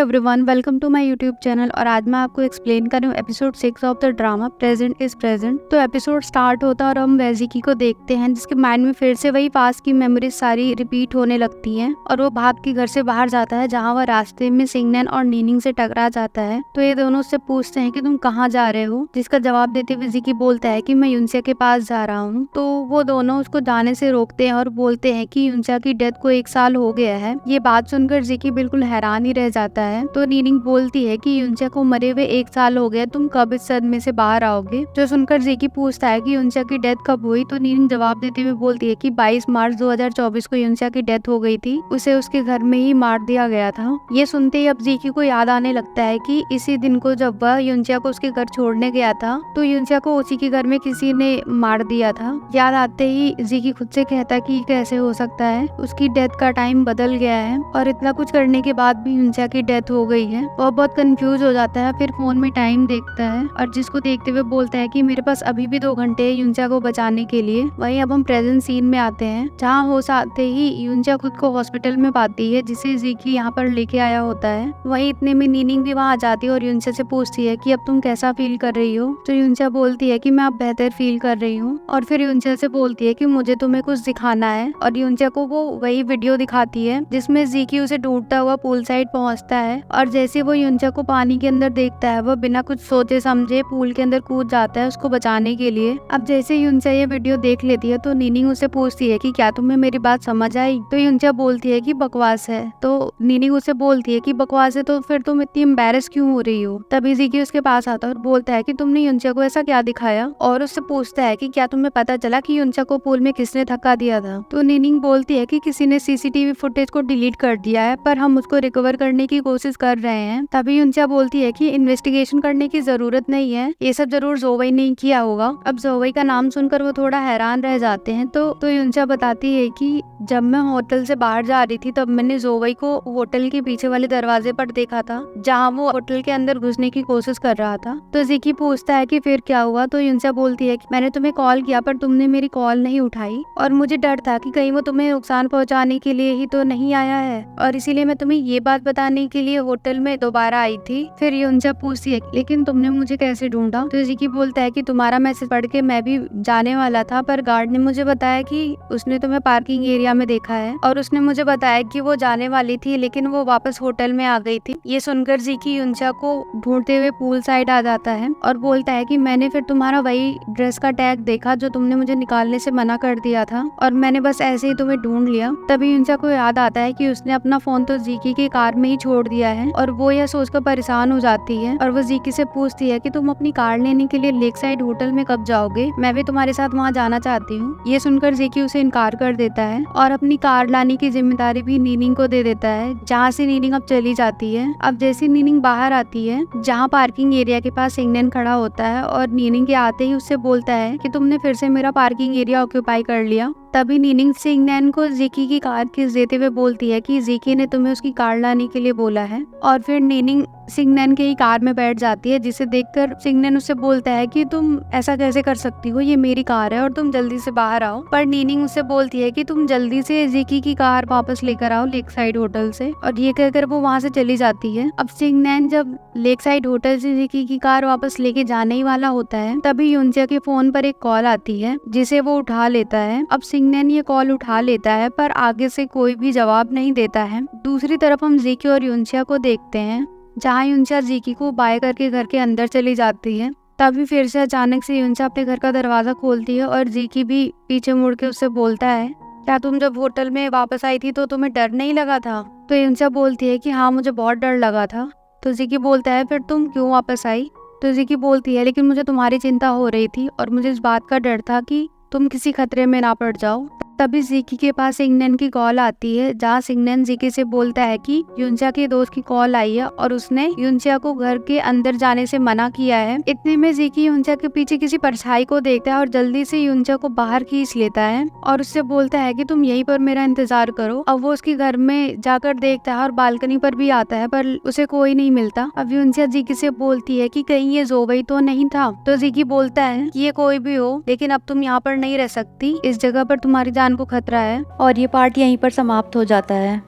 Everyone, welcome to my YouTube channel. और आज मैं आपको एक्सप्लेन कर रही हूँ episode 6 of the drama present is present. तो एपिसोड स्टार्ट होता है और हम वेजिकी को देखते हैं जिसके माइंड में फिर से वही पास्ट की मेमोरीज सारी रिपीट होने लगती हैं और वो भाग के घर से बाहर जाता है, जहाँ वह रास्ते में सिंगनैन और नीनिंग से टकरा जाता है। तो ये दोनों उससे पूछते हैं कि तुम कहाँ जा रहे हो, जिसका जवाब देते हुए जिकी बोलता है कि मैं यूनसिया के पास जा रहा हूँ। तो वो दोनों उसको जाने से रोकते हैं और बोलते हैं कि यूनसिया की डेथ को 1 साल हो गया है। ये बात सुनकर जिकी बिल्कुल हैरान ही रह जाता है। तो नीनिंग बोलती है कि यूनसिया को मरे हुए 1 साल हो गया, तुम कब इस सदमे से बाहर आओगे। जो सुनकर जिकी पूछता है कि यूनसिया की डेथ कब हुई। तो नीनिंग जवाब देते हुए बोलती है कि 22 मार्च 2024 को यूनसिया की डेथ हो गई थी, उसे उसके घर में ही मार दिया गया था। ये सुनते ही अब जिकी को याद आने लगता है कि इसी दिन को जब वह यूनसिया को उसके घर छोड़ने गया था तो यूनसिया को उसी के घर में किसी ने मार दिया था। याद आते ही जिकी खुद से कहता है कि कैसे हो सकता है, उसकी डेथ का टाइम बदल गया है और इतना कुछ करने के बाद भी यूनसिया की डेथ हो गई है। वह बहुत कंफ्यूज हो जाता है, फिर फोन में टाइम देखता है और जिसको देखते हुए बोलता है कि मेरे पास अभी भी 2 घंटे है यूनसिया को बचाने के लिए। वहीं अब हम प्रेजेंट सीन में आते हैं, जहाँ होश आते ही यूनसिया खुद को हॉस्पिटल में पाती है, जिसे जिकी यहाँ पर लेके आया होता है। वहीं इतने में नीनिंग भी वहाँ आ जाती है और यूनसिया से पूछती है कि अब तुम कैसा फील कर रही हो। तो यूनसिया बोलती है कि मैं अब बेहतर फील कर रही हूँ और फिर यूनसिया से बोलती है कि मुझे तुम्हें कुछ दिखाना है और यूनसिया को वो वही वीडियो दिखाती है जिसमें जिकी उसे ढूंढता हुआ पूल साइड पहुंचता है और जैसे वो यूनसिया को पानी के अंदर देखता है वह बिना कुछ सोचे समझे पूल के अंदर कूद जाता है उसको बचाने के लिए। अब जैसे यूनसिया ये वीडियो देख लेती है तो नीनिंग उससे पूछती है कि क्या तुम्हें मेरी बात समझ आई। तो यूनसिया बोलती है कि बकवास है। तो नीनिंग उससे बोलती है कि बकवास है तो फिर तुम इतनी एम्बैरेस क्यों हो रही हो। तभी जिकी उसके पास आता है और बोलता है कि तुमने यूनसिया को ऐसा क्या दिखाया, और उससे पूछता है कि क्या तुम्हें पता चला कि यूनसिया को पूल में किसने धक्का दिया था। तो नीनिंग बोलती है कि किसी ने सीसीटीवी फुटेज को डिलीट कर दिया है, पर हम उसको रिकवर करने की कोशिश कर रहे हैं। तभी यूनसिया बोलती है कि इन्वेस्टिगेशन करने की जरूरत नहीं है, ये सब जरूर जोवई ने किया होगा। अब जोवई का नाम सुनकर वो थोड़ा हैरान रह जाते हैं। तो यूनसिया बताती है कि जब मैं होटल से बाहर जा रही थी तब मैंने जोवई को होटल के पीछे वाले दरवाजे पर देखा था, जहाँ वो होटल के अंदर घुसने की कोशिश कर रहा था। तो जिकी पूछता है कि फिर क्या हुआ। तो यूनसिया बोलती है कि मैंने तुम्हें कॉल किया पर तुमने मेरी कॉल नहीं उठाई और मुझे डर था कि कहीं वो तुम्हें नुकसान पहुंचाने के लिए ही तो नहीं आया है, और इसीलिए मैं तुम्हें ये बात बताने के लिए होटल में दोबारा आई थी। फिर यूनसिया पूछती है लेकिन तुमने मुझे कैसे ढूंढा। तो जिकी बोलता है कि तुम्हारा मैसेज पढ़ के मैं भी जाने वाला था, पर गार्ड ने मुझे बताया कि उसने तुम्हें पार्किंग एरिया में देखा है और उसने मुझे बताया कि वो जाने वाली थी लेकिन वो वापस होटल में आ गई थी। ये सुनकर जिकी यूनसिया को ढूंढते हुए पूल साइड आ जाता है और बोलता है कि मैंने फिर तुम्हारा वही ड्रेस का टैग देखा जो तुमने मुझे निकालने से मना कर दिया था और मैंने बस ऐसे ही तुम्हें ढूंढ लिया। तभी यूनसिया को याद आता है कि उसने अपना फोन तो जिकी की कार में ही छोड़ दिया है और वो यह सोचकर परेशान हो जाती है और वो जिकी से पूछती है कि तुम अपनी कार लेने के लिए लेक साइड होटल में कब जाओगे, मैं भी तुम्हारे साथ वहाँ जाना चाहती हूँ। ये सुनकर जिकी उसे इनकार कर देता है और अपनी कार लाने की जिम्मेदारी भी नीनिंग को दे देता है, जहाँ से नीनिंग अब चली जाती है। अब जैसे नीनिंग बाहर आती है, जहाँ पार्किंग एरिया के पास सिंगनैन खड़ा होता है और नीनिंग के आते ही उससे बोलता है कि तुमने फिर से मेरा पार्किंग एरिया ऑक्यूपाई कर लिया। तभी नीनिंग सिंगनैन को जिकी की कार किस देते हुए बोलती है कि जिकी ने तुम्हें उसकी कार लाने के लिए बोला है, और फिर नीनिंग सिंगनैन के ही कार में बैठ जाती है, जिसे देखकर सिंगनैन उससे बोलता है कि तुम ऐसा कैसे कर सकती हो, ये मेरी कार है और तुम जल्दी से बाहर आओ। पर नीनिंग उससे बोलती है कि तुम जल्दी से जिकी की कार वापस लेकर आओ लेक साइड होटल से, और ये कहकर वो वहाँ से चली जाती है। अब सिंगनैन जब लेक साइड होटल से जिकी की कार वापस लेके जाने ही वाला होता है, तभी यूनसिया के फोन पर एक कॉल आती है जिसे वो उठा लेता है। अब सिंगनैन ये कॉल उठा लेता है पर आगे से कोई भी जवाब नहीं देता है। दूसरी तरफ हम जिकी और यूनसिया को देखते हैं, जहाँ यूनसिया जिकी को बाय करके घर के अंदर चली जाती है। तभी फिर से अचानक से यूनसिया अपने घर का दरवाजा खोलती है और जिकी भी पीछे मुड़ के उससे बोलता है, क्या तुम जब होटल में वापस आई थी तो तुम्हें डर नहीं लगा था। तो यूनसिया बोलती है कि हाँ, मुझे बहुत डर लगा था। तो जिकी बोलता है फिर तुम क्यों वापस आई। तो जिकी बोलती है लेकिन मुझे तुम्हारी चिंता हो रही थी और मुझे इस बात का डर था कि तुम किसी खतरे में ना पड़ जाओ। तभी जिकी के पास सिंगनैन की कॉल आती है, जहाँ सिंगनैन जिकी से बोलता है कि यूनसिया के दोस्त की कॉल आई है और उसने यूनसिया को घर के अंदर जाने से मना किया है। इतने में जिकी यूनसिया के पीछे किसी परछाई को देखता है और जल्दी से यूनसिया को बाहर खींच लेता है और उससे बोलता है कि तुम यहीं पर मेरा इंतजार करो। अब वो उसके घर में जाकर देखता है और बालकनी पर भी आता है पर उसे कोई नहीं मिलता। अब यूनसिया जिकी से बोलती है कि कहीं ये जोवई तो नहीं था। तो जिकी बोलता है कि ये कोई भी हो, लेकिन अब तुम यहाँ पर नहीं रह सकती, इस जगह पर तुम्हारी जान को खतरा है। और ये पार्ट यहीं पर समाप्त हो जाता है।